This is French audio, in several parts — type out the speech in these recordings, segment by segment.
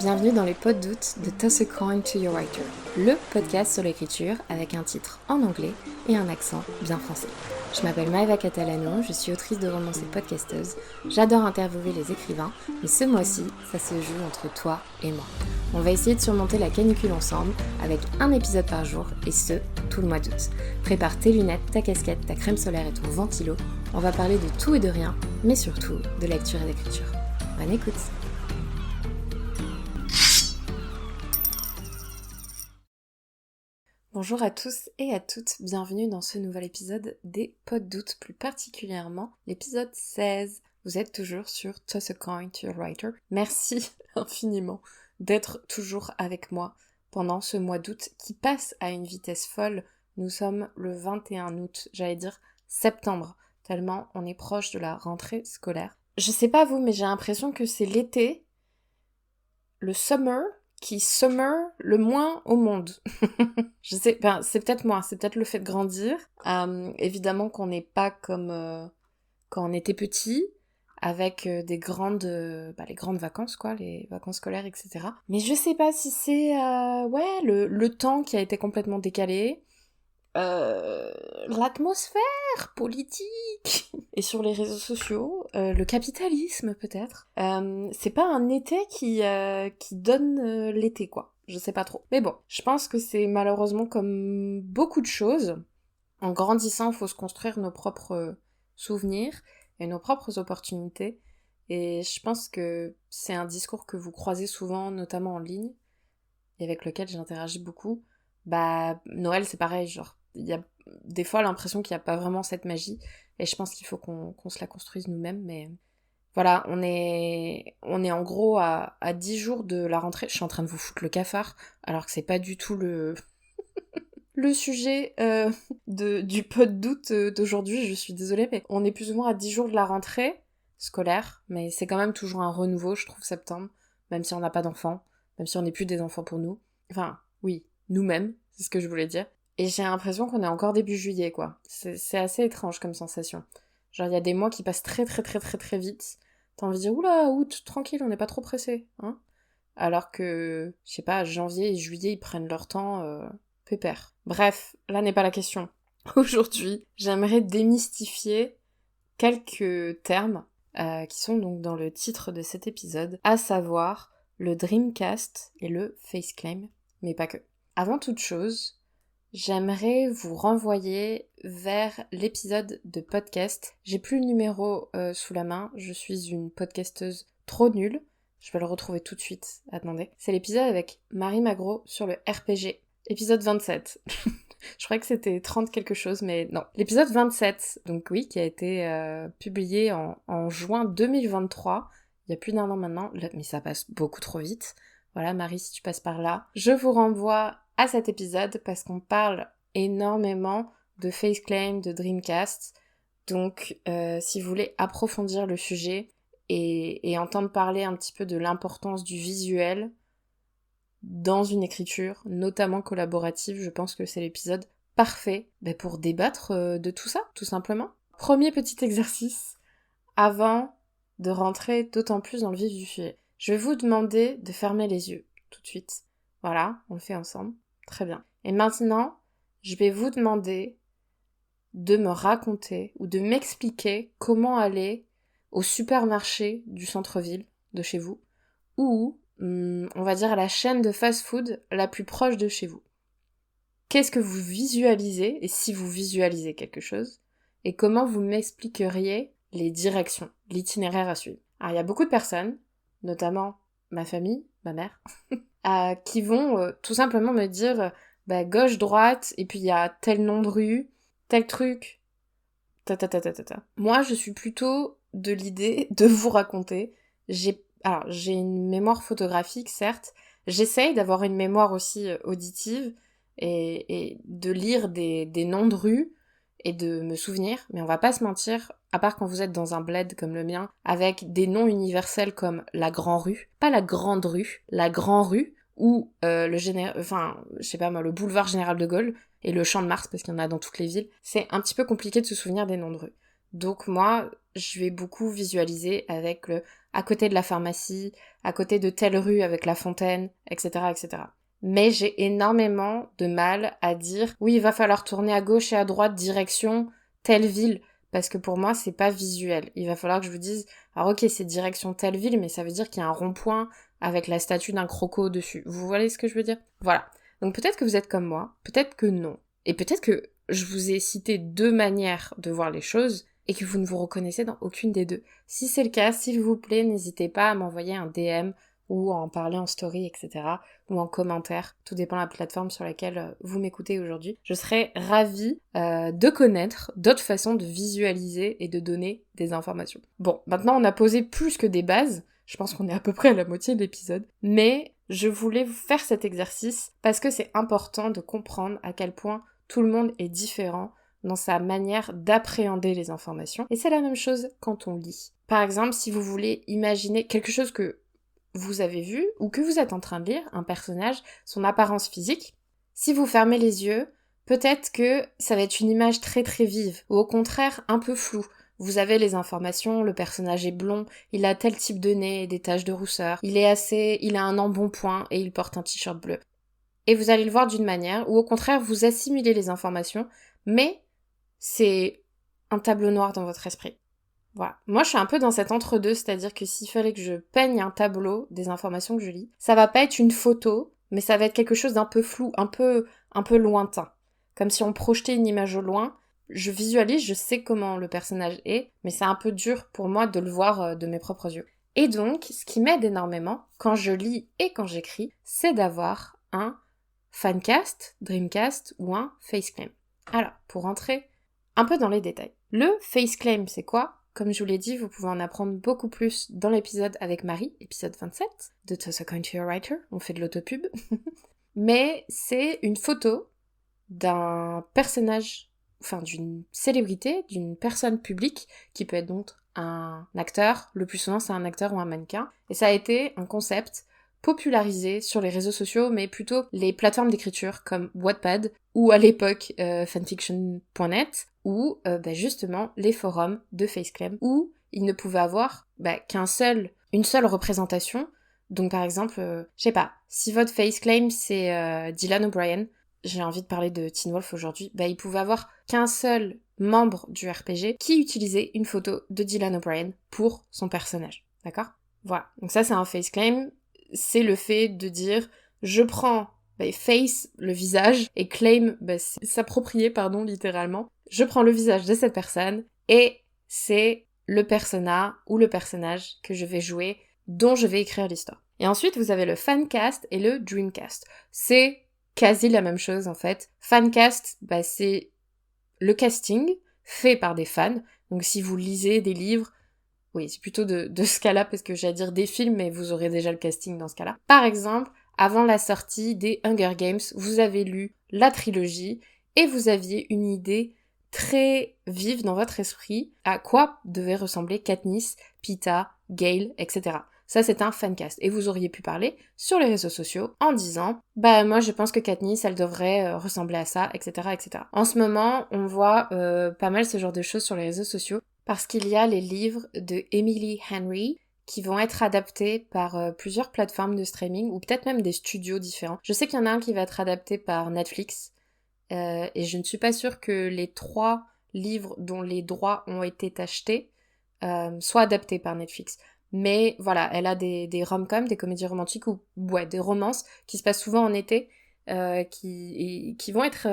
Bienvenue dans les pods d'août de Toss a Coin to Your Writer, le podcast sur l'écriture avec un titre en anglais et un accent bien français. Je m'appelle Maëva Catalano, je suis autrice de romans et podcasteuse. J'adore interviewer les écrivains, mais ce mois-ci, ça se joue entre toi et moi. On va essayer de surmonter la canicule ensemble avec un épisode par jour et ce, tout le mois d'août. Prépare tes lunettes, ta casquette, ta crème solaire et ton ventilo. On va parler de tout et de rien, mais surtout de lecture et d'écriture. Bonne écoute! Bonjour à tous et à toutes, bienvenue dans ce nouvel épisode des Pods d'août, plus particulièrement l'épisode 16. Vous êtes toujours sur Toss a Coin to Your Writer. Merci infiniment d'être toujours avec moi pendant ce mois d'août qui passe à une vitesse folle. Nous sommes le 21 août, j'allais dire septembre, tellement on est proche de la rentrée scolaire. Je sais pas vous, mais j'ai l'impression que c'est l'été, le summer, qui summer le moins au monde. Je sais, c'est peut-être moi, c'est peut-être le fait de grandir. Évidemment qu'on n'est pas comme quand on était petit, avec les grandes vacances, quoi, les vacances scolaires, etc. Mais je sais pas si c'est le temps qui a été complètement décalé, l'atmosphère politique et sur les réseaux sociaux, le capitalisme peut-être. C'est pas un été qui donne l'été, quoi. Je sais pas trop. Mais bon, je pense que c'est malheureusement comme beaucoup de choses. En grandissant, il faut se construire nos propres souvenirs et nos propres opportunités. Et je pense que c'est un discours que vous croisez souvent, notamment en ligne, et avec lequel j'interagis beaucoup. Noël, c'est pareil, genre, il y a des fois l'impression qu'il n'y a pas vraiment cette magie, et je pense qu'il faut qu'on se la construise nous-mêmes, mais voilà, on est en gros à 10 jours de la rentrée. Je suis en train de vous foutre le cafard, alors que c'est pas du tout le sujet du pod d'août d'aujourd'hui, je suis désolée, mais on est plus ou moins à 10 jours de la rentrée scolaire, mais c'est quand même toujours un renouveau, je trouve, septembre, même si on n'a pas d'enfants, même si on n'est plus des enfants pour nous. Enfin, oui, nous-mêmes, c'est ce que je voulais dire. Et j'ai l'impression qu'on est encore début juillet, quoi. C'est assez étrange comme sensation. Genre, il y a des mois qui passent très très très très très vite. T'as envie de dire, oula, août, tranquille, on n'est pas trop pressé, hein. Alors que, je sais pas, janvier et juillet, ils prennent leur temps, pépère. Bref, là n'est pas la question. Aujourd'hui, j'aimerais démystifier quelques termes qui sont donc dans le titre de cet épisode, à savoir le Dreamcast et le Faceclaim, mais pas que. Avant toute chose, j'aimerais vous renvoyer vers l'épisode de podcast. J'ai plus le numéro sous la main, je suis une podcasteuse trop nulle. Je vais le retrouver tout de suite, attendez. C'est l'épisode avec Marie Magro sur le RPG, épisode 27. Je croyais que c'était 30 quelque chose, mais non. L'épisode 27, donc oui, qui a été publié en juin 2023, il y a plus d'1 an maintenant, mais ça passe beaucoup trop vite. Voilà, Marie, si tu passes par là. Je vous renvoie à cet épisode parce qu'on parle énormément de Faceclaim, de Dreamcast. Donc, si vous voulez approfondir le sujet et entendre parler un petit peu de l'importance du visuel dans une écriture, notamment collaborative, je pense que c'est l'épisode parfait pour débattre de tout ça, tout simplement. Premier petit exercice, avant de rentrer d'autant plus dans le vif du sujet. Je vais vous demander de fermer les yeux, tout de suite. Voilà, on le fait ensemble. Très bien. Et maintenant, je vais vous demander de me raconter ou de m'expliquer comment aller au supermarché du centre-ville de chez vous, ou on va dire à la chaîne de fast-food la plus proche de chez vous. Qu'est-ce que vous visualisez, et si vous visualisez quelque chose, et comment vous m'expliqueriez les directions, l'itinéraire à suivre. Alors il y a beaucoup de personnes, notamment ma famille, ma mère, qui vont tout simplement me dire gauche, droite, et puis il y a tel nom de rue, tel truc, ta. Moi je suis plutôt de l'idée de vous raconter. J'ai une mémoire photographique, certes. J'essaye d'avoir une mémoire aussi auditive et de lire des noms de rues et de me souvenir. Mais on va pas se mentir, à part quand vous êtes dans un bled comme le mien, avec des noms universels comme la Grand Rue, pas la Grande Rue, la Grand Rue, ou le boulevard Général de Gaulle et le Champ de Mars, parce qu'il y en a dans toutes les villes. C'est un petit peu compliqué de se souvenir des noms de rues. Donc moi, je vais beaucoup visualiser avec le à côté de la pharmacie, à côté de telle rue avec la fontaine, etc., etc. Mais j'ai énormément de mal à dire oui, il va falloir tourner à gauche et à droite direction telle ville, parce que pour moi c'est pas visuel. Il va falloir que je vous dise alors ok, c'est direction telle ville, mais ça veut dire qu'il y a un rond-point avec la statue d'un croco au-dessus. Vous voyez ce que je veux dire? Voilà. Donc peut-être que vous êtes comme moi, peut-être que non. Et peut-être que je vous ai cité 2 manières de voir les choses et que vous ne vous reconnaissez dans aucune des deux. Si c'est le cas, s'il vous plaît, n'hésitez pas à m'envoyer un DM ou à en parler en story, etc. ou en commentaire. Tout dépend de la plateforme sur laquelle vous m'écoutez aujourd'hui. Je serais ravie de connaître d'autres façons de visualiser et de donner des informations. Bon, maintenant on a posé plus que des bases. Je pense qu'on est à peu près à la moitié de l'épisode. Mais je voulais vous faire cet exercice parce que c'est important de comprendre à quel point tout le monde est différent dans sa manière d'appréhender les informations. Et c'est la même chose quand on lit. Par exemple, si vous voulez imaginer quelque chose que vous avez vu ou que vous êtes en train de lire, un personnage, son apparence physique, si vous fermez les yeux, peut-être que ça va être une image très très vive ou au contraire un peu floue. Vous avez les informations, le personnage est blond, il a tel type de nez et des taches de rousseur, il a un embonpoint et il porte un t-shirt bleu. Et vous allez le voir d'une manière, ou au contraire vous assimilez les informations, mais c'est un tableau noir dans votre esprit. Voilà. Moi, je suis un peu dans cet entre-deux, c'est-à-dire que s'il fallait que je peigne un tableau des informations que je lis, ça va pas être une photo, mais ça va être quelque chose d'un peu flou, un peu lointain. Comme si on projetait une image au loin. Je visualise, je sais comment le personnage est, mais c'est un peu dur pour moi de le voir de mes propres yeux. Et donc, ce qui m'aide énormément, quand je lis et quand j'écris, c'est d'avoir un fancast, dreamcast ou un faceclaim. Alors, pour rentrer un peu dans les détails. Le faceclaim, c'est quoi ? Comme je vous l'ai dit, vous pouvez en apprendre beaucoup plus dans l'épisode avec Marie, épisode 27, de Toss a Coin to Your Writer, on fait de l'autopub. Mais c'est une photo d'un personnage, enfin d'une célébrité, d'une personne publique, qui peut être donc un acteur, le plus souvent c'est un acteur ou un mannequin, et ça a été un concept popularisé sur les réseaux sociaux, mais plutôt les plateformes d'écriture comme Wattpad, ou à l'époque fanfiction.net, ou justement les forums de faceclaim, où il ne pouvait avoir une seule représentation. Donc par exemple, je sais pas, si votre faceclaim c'est Dylan O'Brien, j'ai envie de parler de Teen Wolf aujourd'hui, il pouvait avoir qu'un seul membre du RPG qui utilisait une photo de Dylan O'Brien pour son personnage. D'accord ? Voilà. Donc ça c'est un faceclaim, c'est le fait de dire je prends face, le visage, et claim, c'est s'approprier, littéralement. Je prends le visage de cette personne, et c'est le persona ou le personnage que je vais jouer, dont je vais écrire l'histoire. Et ensuite, vous avez le fancast et le dreamcast. C'est quasi la même chose, en fait. Fancast, c'est le casting fait par des fans. Donc si vous lisez des livres, oui, c'est plutôt de ce cas-là, parce que j'allais dire des films, mais vous aurez déjà le casting dans ce cas-là. Par exemple, avant la sortie des Hunger Games, vous avez lu la trilogie et vous aviez une idée très vive dans votre esprit à quoi devait ressembler Katniss, Peeta, Gale, etc. Ça, c'est un fancast. Et vous auriez pu parler sur les réseaux sociaux en disant « moi, je pense que Katniss, elle devrait ressembler à ça, etc. etc. » En ce moment, on voit pas mal ce genre de choses sur les réseaux sociaux parce qu'il y a les livres de Emily Henry qui vont être adaptés par plusieurs plateformes de streaming ou peut-être même des studios différents. Je sais qu'il y en a un qui va être adapté par Netflix et je ne suis pas sûre que les 3 livres dont les droits ont été achetés soient adaptés par Netflix. Mais voilà, elle a des rom-coms, des comédies romantiques ou des romances qui se passent souvent en été qui vont être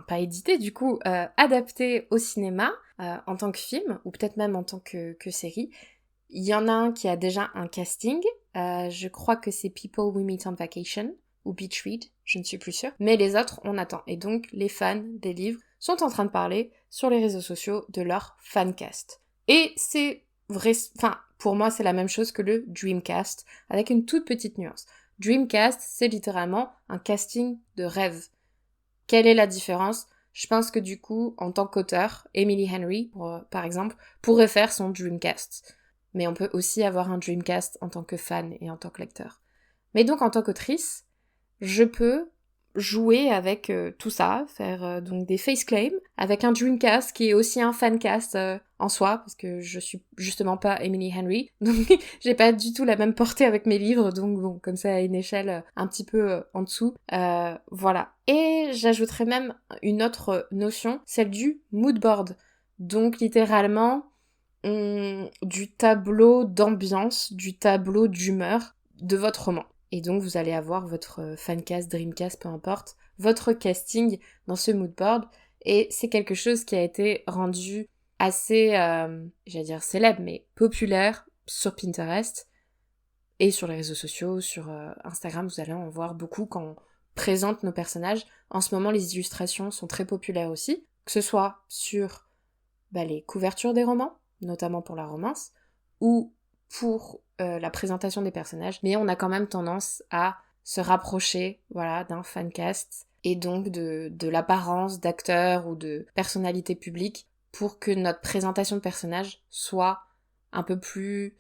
pas éditées du coup, adaptées au cinéma en tant que film ou peut-être même en tant que série. Il y en a un qui a déjà un casting, je crois que c'est People We Meet on Vacation, ou Beach Read, je ne suis plus sûre, mais les autres, on attend. Et donc, les fans des livres sont en train de parler sur les réseaux sociaux de leur fancast. Et c'est vrai, pour moi, c'est la même chose que le Dreamcast, avec une toute petite nuance. Dreamcast, c'est littéralement un casting de rêve. Quelle est la différence ? Je pense que du coup, en tant qu'auteur, Emily Henry, par exemple, pourrait faire son Dreamcast. Mais on peut aussi avoir un Dreamcast en tant que fan et en tant que lecteur. Mais donc, en tant qu'autrice, je peux jouer avec tout ça, faire donc des face claims avec un Dreamcast qui est aussi un fancast en soi, parce que je suis justement pas Emily Henry, donc j'ai pas du tout la même portée avec mes livres, donc bon, comme ça à une échelle un petit peu en dessous, voilà. Et j'ajouterais même une autre notion, celle du mood board, donc littéralement du tableau d'ambiance, du tableau d'humeur de votre roman. Et donc vous allez avoir votre fancast, dreamcast, peu importe, votre casting dans ce mood board. Et c'est quelque chose qui a été rendu assez, j'allais dire célèbre, mais populaire sur Pinterest et sur les réseaux sociaux, sur Instagram, vous allez en voir beaucoup quand on présente nos personnages. En ce moment, les illustrations sont très populaires aussi, que ce soit sur les couvertures des romans, notamment pour la romance, ou pour la présentation des personnages, mais on a quand même tendance à se rapprocher, voilà, d'un fancast, et donc de l'apparence d'acteur ou de personnalité publique pour que notre présentation de personnage soit un peu plus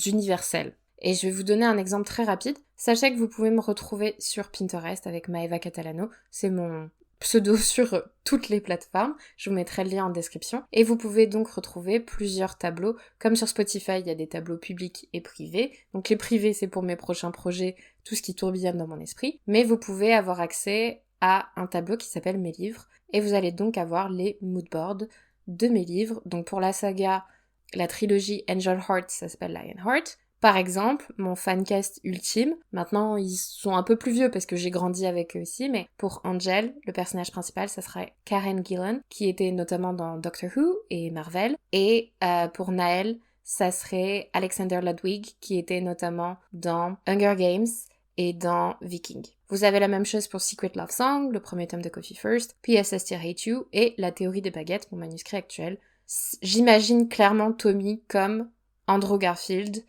universelle. Et je vais vous donner un exemple très rapide. Sachez que vous pouvez me retrouver sur Pinterest avec Maeva Catalano, c'est mon pseudo sur toutes les plateformes, je vous mettrai le lien en description, et vous pouvez donc retrouver plusieurs tableaux, comme sur Spotify, il y a des tableaux publics et privés, donc les privés c'est pour mes prochains projets, tout ce qui tourbillonne dans mon esprit, mais vous pouvez avoir accès à un tableau qui s'appelle Mes livres, et vous allez donc avoir les moodboards de mes livres, donc pour la saga, la trilogie Angel Heart, ça s'appelle Lionheart. Par exemple, mon fancast ultime, maintenant ils sont un peu plus vieux parce que j'ai grandi avec eux aussi, mais pour Angel, le personnage principal, ça serait Karen Gillan, qui était notamment dans Doctor Who et Marvel, et pour Naël, ça serait Alexander Ludwig, qui était notamment dans Hunger Games et dans Viking. Vous avez la même chose pour Secret Love Song, le premier tome de Coffee First, P.S. I Still Hate You, et La théorie des baguettes, mon manuscrit actuel. J'imagine clairement Tommy comme Andrew Garfield,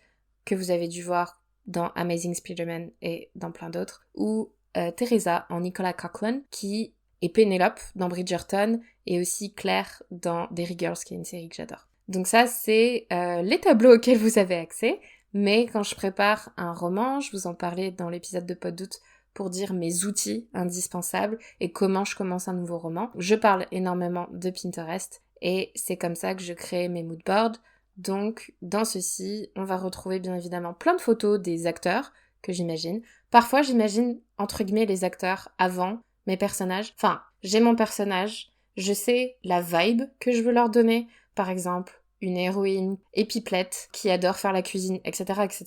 que vous avez dû voir dans Amazing Spider-Man et dans plein d'autres, ou Teresa en Nicola Coughlan, qui est Penelope dans Bridgerton, et aussi Claire dans Derry Girls, qui est une série que j'adore. Donc ça, c'est les tableaux auxquels vous avez accès, mais quand je prépare un roman, je vous en parlais dans l'épisode de Pod Doute pour dire mes outils indispensables et comment je commence un nouveau roman. Je parle énormément de Pinterest, et c'est comme ça que je crée mes moodboards. Donc, dans ceci, on va retrouver bien évidemment plein de photos des acteurs que j'imagine. Parfois, j'imagine, entre guillemets, les acteurs avant mes personnages. Enfin, j'ai mon personnage, je sais la vibe que je veux leur donner. Par exemple, une héroïne épipelette qui adore faire la cuisine, etc., etc.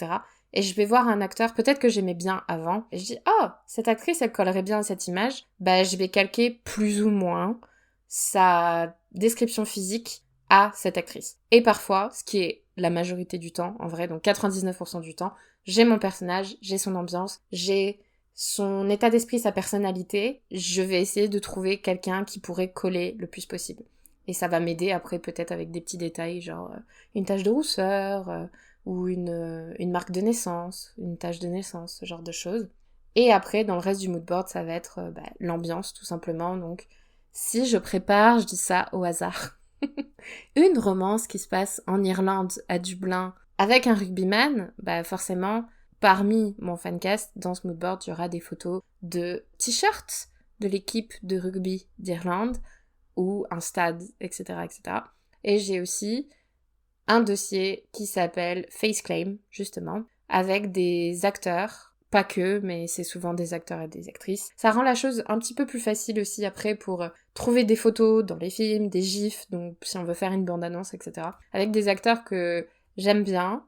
Et je vais voir un acteur, peut-être que j'aimais bien avant, et je dis « Oh, cette actrice, elle collerait bien à cette image. » Je vais calquer plus ou moins sa description physique à cette actrice. Et parfois, ce qui est la majorité du temps, en vrai, donc 99% du temps, j'ai mon personnage, j'ai son ambiance, j'ai son état d'esprit, sa personnalité, je vais essayer de trouver quelqu'un qui pourrait coller le plus possible. Et ça va m'aider après peut-être avec des petits détails, genre une tache de rousseur, ou une marque de naissance, une tache de naissance, ce genre de choses. Et après, dans le reste du moodboard, ça va être l'ambiance, tout simplement. Donc, si je prépare, je dis ça au hasard, une romance qui se passe en Irlande, à Dublin, avec un rugbyman, forcément, parmi mon fancast, dans ce moodboard, il y aura des photos de t-shirts de l'équipe de rugby d'Irlande, ou un stade, etc., etc. Et j'ai aussi un dossier qui s'appelle Face Claim, justement, avec des acteurs, pas que, mais c'est souvent des acteurs et des actrices. Ça rend la chose un petit peu plus facile aussi après pour trouver des photos dans les films, des gifs, donc si on veut faire une bande-annonce, etc. Avec des acteurs que j'aime bien,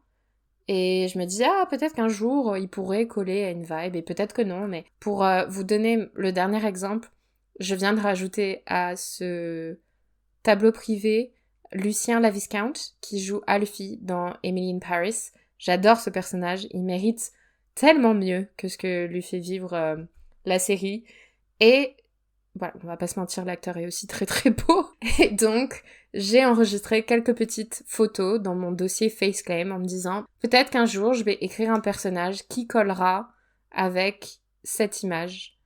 et je me dis, peut-être qu'un jour, ils pourraient coller à une vibe, et peut-être que non, mais pour vous donner le dernier exemple, je viens de rajouter à ce tableau privé Lucien Laviscount, qui joue Alfie dans Emily in Paris. J'adore ce personnage, il mérite tellement mieux que ce que lui fait vivre la série. Et voilà, on va pas se mentir, l'acteur est aussi très très beau. Et donc, j'ai enregistré quelques petites photos dans mon dossier Faceclaim en me disant, peut-être qu'un jour, je vais écrire un personnage qui collera avec cette image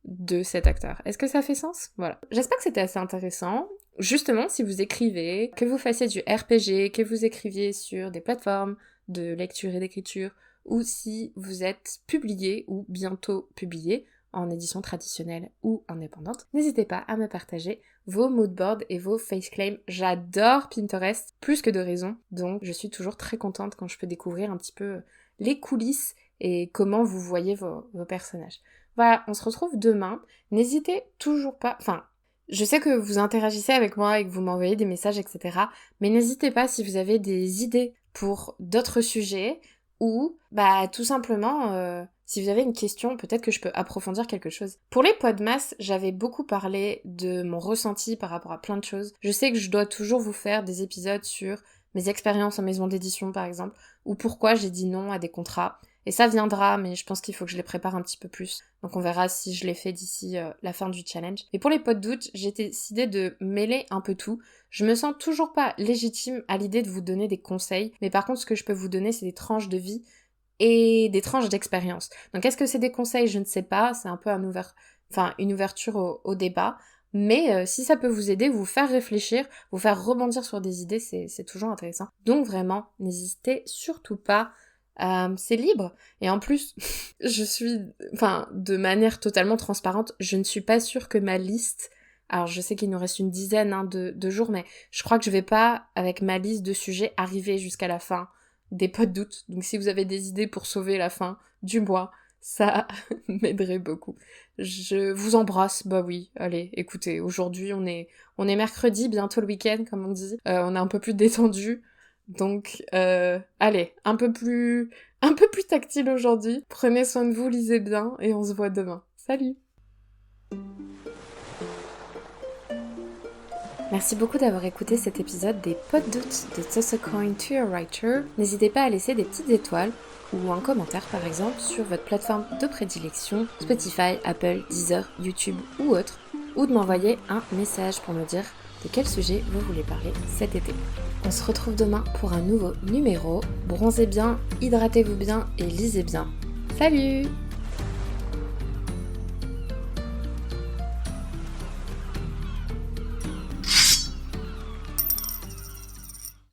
de cet acteur. Est-ce que ça fait sens? Voilà. J'espère que c'était assez intéressant. Justement, si vous écrivez, que vous fassiez du RPG, que vous écriviez sur des plateformes de lecture et d'écriture, ou si vous êtes publié ou bientôt publié, en édition traditionnelle ou indépendante. N'hésitez pas à me partager vos moodboards et vos face claims. J'adore Pinterest, plus que de raison, donc je suis toujours très contente quand je peux découvrir un petit peu les coulisses et comment vous voyez vos personnages. Voilà, on se retrouve demain. N'hésitez toujours pas... Je sais que vous interagissez avec moi et que vous m'envoyez des messages, etc. Mais n'hésitez pas si vous avez des idées pour d'autres sujets ou tout simplement si vous avez une question, peut-être que je peux approfondir quelque chose. Pour les podmas, j'avais beaucoup parlé de mon ressenti par rapport à plein de choses. Je sais que je dois toujours vous faire des épisodes sur mes expériences en maison d'édition par exemple, ou pourquoi j'ai dit non à des contrats. Et ça viendra, mais je pense qu'il faut que je les prépare un petit peu plus. Donc on verra si je les fais d'ici la fin du challenge. Et pour les pods d'août, j'ai décidé de mêler un peu tout. Je me sens toujours pas légitime à l'idée de vous donner des conseils, mais par contre ce que je peux vous donner, c'est des tranches de vie et des tranches d'expérience. Donc est-ce que c'est des conseils? Je ne sais pas, c'est un peu une ouverture au débat. Mais si ça peut vous aider, vous faire réfléchir, vous faire rebondir sur des idées, c'est toujours intéressant. Donc vraiment, n'hésitez surtout pas. C'est libre. Et en plus, de manière totalement transparente, je ne suis pas sûre que ma liste... Alors je sais qu'il nous reste une dizaine de jours, mais je crois que je vais pas, avec ma liste de sujets, arriver jusqu'à la fin des pods d'août. Donc si vous avez des idées pour sauver la fin du mois, ça m'aiderait beaucoup. Je vous embrasse, oui, allez, écoutez, aujourd'hui on est mercredi, bientôt le week-end comme on dit, on est un peu plus détendu. Donc, allez, un peu plus tactile aujourd'hui. Prenez soin de vous, lisez bien, et on se voit demain. Salut! Merci beaucoup d'avoir écouté cet épisode des Pods d'août de Toss a Coin to Your Writer. N'hésitez pas à laisser des petites étoiles ou un commentaire par exemple sur votre plateforme de prédilection, Spotify, Apple, Deezer, YouTube ou autre, ou de m'envoyer un message pour me dire de quel sujet vous voulez parler cet été. On se retrouve demain pour un nouveau numéro. Bronzez bien, hydratez-vous bien et lisez bien. Salut!